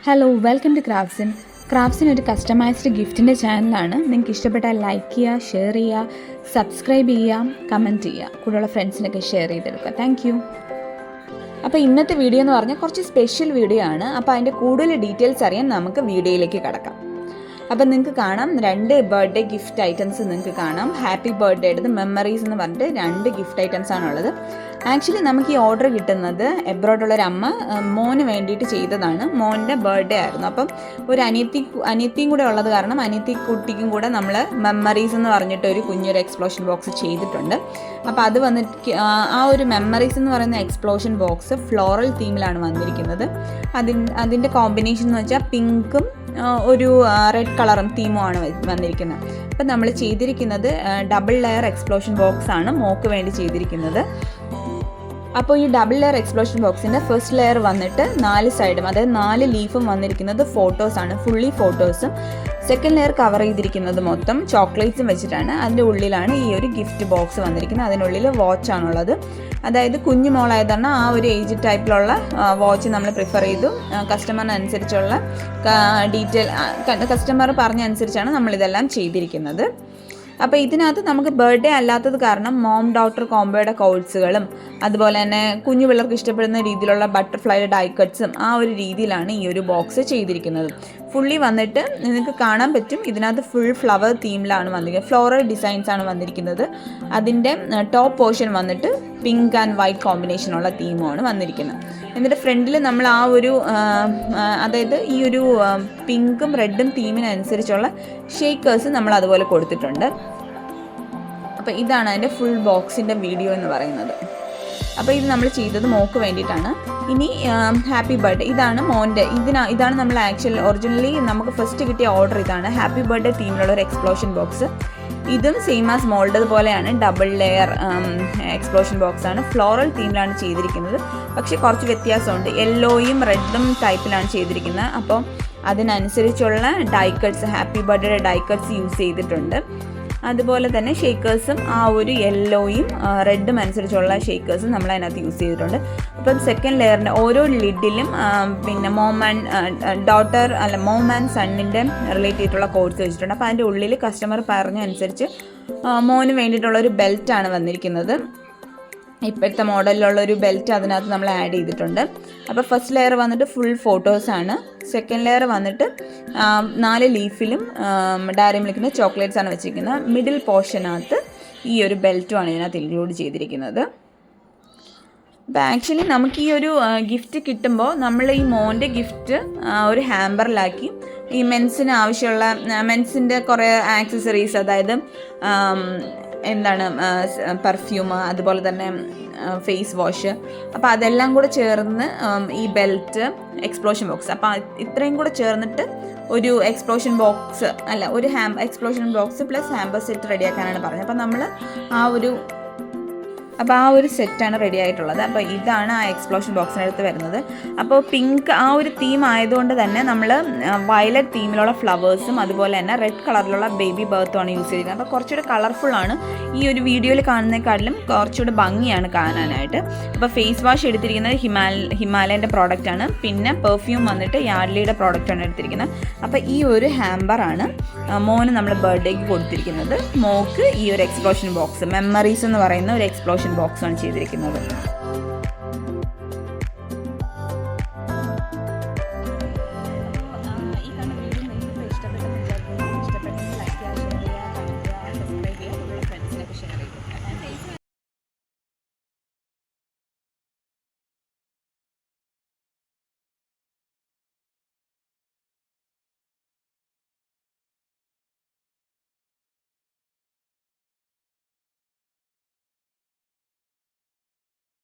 Hello welcome to Craftsin. Craftsin ഒരു customised ഗിഫ്റ്റിൻ്റെ ചാനലാണ്. നിങ്ങൾക്ക് ഇഷ്ടപ്പെട്ടാൽ ലൈക്ക് ചെയ്യുക, ഷെയർ ചെയ്യുക, സബ്സ്ക്രൈബ് ചെയ്യുക, കമൻറ്റ് ചെയ്യുക, കൂടെയുള്ള ഫ്രണ്ട്സിനൊക്കെ ഷെയർ ചെയ്തെടുക്കുക. Thank you. അപ്പോൾ ഇന്നത്തെ വീഡിയോ എന്ന് പറഞ്ഞാൽ കുറച്ച് സ്പെഷ്യൽ വീഡിയോ ആണ്. അപ്പോൾ അതിൻ്റെ കൂടുതൽ ഡീറ്റെയിൽസ് അറിയാൻ നമുക്ക് വീഡിയോയിലേക്ക് കടക്കാം. അപ്പം നിങ്ങൾക്ക് കാണാം 2 ബർത്ത്ഡേ ഗിഫ്റ്റ് ഐറ്റംസ് നിങ്ങൾക്ക് കാണാം. ഹാപ്പി ബർത്ത്ഡേയുടെ മെമ്മറീസ് എന്ന് പറഞ്ഞിട്ട് 2 ഗിഫ്റ്റ് ഐറ്റംസ് ആണുള്ളത്. ആക്ച്വലി നമുക്ക് ഈ ഓർഡർ കിട്ടുന്നത് എബ്രോഡുള്ളൊരു അമ്മ മോന് വേണ്ടിയിട്ട് ചെയ്തതാണ്. മോൻ്റെ ബർത്ത്ഡേ ആയിരുന്നു. അപ്പം ഒരു അനിയത്തിയും കൂടെ ഉള്ളത് കാരണം അനിയത്തി കുട്ടിക്കും കൂടെ നമ്മൾ മെമ്മറീസ് എന്ന് പറഞ്ഞിട്ട് ഒരു കുഞ്ഞൊരു എക്സ്പ്ലോഷൻ ബോക്സ് ചെയ്തിട്ടുണ്ട്. അപ്പോൾ അത് വന്നിട്ട് ആ ഒരു മെമ്മറീസ് എന്ന് പറയുന്ന എക്സ്പ്ലോഷൻ ബോക്സ് ഫ്ലോറൽ തീമിലാണ് വന്നിരിക്കുന്നത്. അതിൻ്റെ കോമ്പിനേഷൻ എന്ന് വെച്ചാൽ പിങ്കും ഒരു റെഡ് കളറും തീമുമാണ് വന്നിരിക്കുന്നത്. അപ്പം നമ്മൾ ചെയ്തിരിക്കുന്നത് ഡബിൾ ലെയർ എക്സ്പ്ലോഷൻ ബോക്സ് ആണ് മോക്ക് വേണ്ടി ചെയ്തിരിക്കുന്നത്. അപ്പോൾ ഈ ഡബിൾ ലെയർ എക്സ്പ്ലോഷൻ ബോക്സിൻ്റെ ഫസ്റ്റ് ലെയർ വന്നിട്ട് 4 സൈഡും, അതായത് 4 ലീഫും വന്നിരിക്കുന്നത് ഫോട്ടോസാണ്, ഫുള്ളി ഫോട്ടോസും. സെക്കൻഡ് ലെയർ കവർ ചെയ്തിരിക്കുന്നത് മൊത്തം ചോക്ലേറ്റ്സും വെച്ചിട്ടാണ്. അതിൻ്റെ ഉള്ളിലാണ് ഈ ഒരു ഗിഫ്റ്റ് ബോക്സ് വന്നിരിക്കുന്നത്. അതിനുള്ളിൽ വാച്ചാണുള്ളത്. അതായത് കുഞ്ഞു മോളായതാണ് ആ ഒരു ഏജ് ടൈപ്പിലുള്ള വാച്ച് നമ്മൾ പ്രിഫർ ചെയ്തു. കസ്റ്റമറിനനുസരിച്ചുള്ള കസ്റ്റമർ പറഞ്ഞ അനുസരിച്ചാണ് നമ്മളിതെല്ലാം ചെയ്തിരിക്കുന്നത്. അപ്പോൾ ഇതിനകത്ത് നമുക്ക് ബർത്ത്ഡേ അല്ലാത്തത് കാരണം മോം ഡോട്ടർ കോംബോയുടെ കോഴ്സുകളും അതുപോലെ തന്നെ കുഞ്ഞു പിള്ളേർക്ക് ഇഷ്ടപ്പെടുന്ന രീതിയിലുള്ള ബട്ടർഫ്ലൈയുടെ ഡൈ കട്ട്സും ആ ഒരു രീതിയിലാണ് ഈ ഒരു ബോക്സ് ചെയ്തിരിക്കുന്നത്. ഫുള്ളി വന്നിട്ട് നിങ്ങൾക്ക് കാണാൻ പറ്റും ഇതിനകത്ത് ഫുൾ ഫ്ലവർ തീമിലാണ് വന്നിരിക്കുന്നത്. ഫ്ലോറൽ ഡിസൈൻസ് ആണ് വന്നിരിക്കുന്നത്. അതിൻ്റെ ടോപ്പ് പോർഷൻ വന്നിട്ട് പിങ്ക് ആൻഡ് വൈറ്റ് കോമ്പിനേഷനുള്ള തീമുമാണ് വന്നിരിക്കുന്നത്. എന്നിട്ട് ഫ്രണ്ടിൽ നമ്മൾ ആ ഒരു അതായത് ഈ ഒരു പിങ്കും റെഡും തീമിനനുസരിച്ചുള്ള ഷേക്കേഴ്സ് നമ്മൾ അതുപോലെ കൊടുത്തിട്ടുണ്ട്. അപ്പോൾ ഇതാണ് അതിൻ്റെ ഫുൾ ബോക്സിൻ്റെ വീഡിയോ എന്ന് പറയുന്നത്. അപ്പോൾ ഇത് നമ്മൾ ചെയ്തത് മോക്ക് വേണ്ടിയിട്ടാണ്. ഇനി ഹാപ്പി ബർത്ത്ഡേ ഇതാണ് മോൻ്റെ. ഇതാണ് നമ്മൾ ഒറിജിനലി നമുക്ക് ഫസ്റ്റ് കിട്ടിയ ഓർഡർ ഇതാണ്. ഹാപ്പി ബർത്ത്ഡേ തീമിലുള്ള ഒരു എക്സ്പ്ലോഷൻ ബോക്സ്. ഇതും സെയിം ആസ് മോൾഡ് പോലെയാണ്, ഡബിൾ ലെയർ എക്സ്പ്ലോഷൻ ബോക്സ് ആണ്. ഫ്ലോറൽ തീമിലാണ് ചെയ്തിരിക്കുന്നത്. പക്ഷേ കുറച്ച് വ്യത്യാസമുണ്ട്. യെല്ലോയും റെഡും ടൈപ്പിലാണ് ചെയ്തിരിക്കുന്നത്. അപ്പോൾ അതിനനുസരിച്ചുള്ള die cuts, happy birthday die cuts use ചെയ്തിട്ടുണ്ട്. അതുപോലെ തന്നെ ഷേക്കേഴ്സും ആ ഒരു യെല്ലോയും റെഡും അനുസരിച്ചുള്ള ഷേക്കേഴ്സും നമ്മൾ അതിനകത്ത് യൂസ് ചെയ്തിട്ടുണ്ട്. അപ്പം സെക്കൻഡ് ലെയറിൻ്റെ ഓരോ ലിഡിലും പിന്നെ മോം ആൻഡ് സണ്ണിൻ്റെ റിലേറ്റ് ചെയ്തിട്ടുള്ള കോഡ്സ് വെച്ചിട്ടുണ്ട്. അപ്പോൾ അതിൻ്റെ ഉള്ളിൽ കസ്റ്റമർ പറഞ്ഞ അനുസരിച്ച് മോന് വേണ്ടിയിട്ടുള്ള ഒരു ബെൽറ്റാണ് വന്നിരിക്കുന്നത്. ഇപ്പോഴത്തെ മോഡലിലുള്ള ഒരു ബെൽറ്റ് അതിനകത്ത് നമ്മൾ ആഡ് ചെയ്തിട്ടുണ്ട്. അപ്പോൾ ഫസ്റ്റ് ലെയർ വന്നിട്ട് ഫുൾ ഫോട്ടോസാണ്. സെക്കൻഡ് ലെയർ വന്നിട്ട് 4 ലീഫിലും ഡയറി മിൽക്കിൻ്റെ ചോക്ലേറ്റ്സ് ആണ് വെച്ചിരിക്കുന്നത്. മിഡിൽ പോർഷനകത്ത് ഈ ഒരു ബെൽറ്റുമാണ് ഇതിനകത്ത് ഇൻക്ലൂഡ് ചെയ്തിരിക്കുന്നത്. അപ്പോൾ ആക്ച്വലി നമുക്ക് ഈ ഒരു ഗിഫ്റ്റ് കിട്ടുമ്പോൾ നമ്മൾ ഈ മോൻ്റെ ഗിഫ്റ്റ് ഒരു ഹാമ്പറിലാക്കി ഈ മെൻസിന് ആവശ്യമുള്ള മെൻസിൻ്റെ കുറേ ആക്സസറീസ്, അതായത് പെർഫ്യൂം, അതുപോലെ തന്നെ ഫേസ് വാഷ്, അപ്പോൾ അതെല്ലാം കൂടെ ചേർന്ന് ഈ ബെൽറ്റ്, എക്സ്പ്ലോഷൻ ബോക്സ്, അപ്പോൾ ഇത്രയും കൂടെ ചേർന്നിട്ട് ഒരു എക്സ്പ്ലോഷൻ ബോക്സ് ഒരു explosion box plus hamper set റെഡിയാക്കാനാണ് പറഞ്ഞത്. അപ്പോൾ നമ്മൾ ആ ഒരു സെറ്റാണ് റെഡി ആയിട്ടുള്ളത്. അപ്പോൾ ഇതാണ് ആ എക്സ്പ്ലോഷൻ ബോക്സിനടുത്ത് വരുന്നത്. അപ്പോൾ പിങ്ക് ആ ഒരു തീം ആയതുകൊണ്ട് തന്നെ നമ്മൾ വയലറ്റ് തീമിലുള്ള ഫ്ലവേഴ്സും അതുപോലെ തന്നെ റെഡ് കളറിലുള്ള ബേബി ബർത്തുമാണ് യൂസ് ചെയ്തിരിക്കുന്നത്. അപ്പോൾ കുറച്ചുകൂടെ കളർഫുള്ളാണ്. ഈ ഒരു വീഡിയോയിൽ കാണുന്നതിനെക്കാട്ടിലും കുറച്ചുകൂടെ ഭംഗിയാണ് കാണാനായിട്ട്. അപ്പോൾ ഫേസ് വാഷ് എടുത്തിരിക്കുന്നത് ഹിമാലയൻ്റെ പ്രോഡക്റ്റാണ്. പിന്നെ പെർഫ്യൂം വന്നിട്ട് യാർഡ്ലിയുടെ പ്രോഡക്റ്റാണ് എടുത്തിരിക്കുന്നത്. അപ്പോൾ ഈ ഒരു ഹാമ്പറാണ് മോന് നമ്മൾ ബർത്ത്ഡേക്ക് കൊടുത്തിരിക്കുന്നത്. മോക്ക് ഈ ഒരു എക്സ്പ്ലോഷൻ ബോക്സ് മെമ്മറീസ് എന്ന് പറയുന്ന ഒരു എക്സ്പ്ലോഷൻ ബോക്സാണ് ചെയ്തിരിക്കുന്നത്.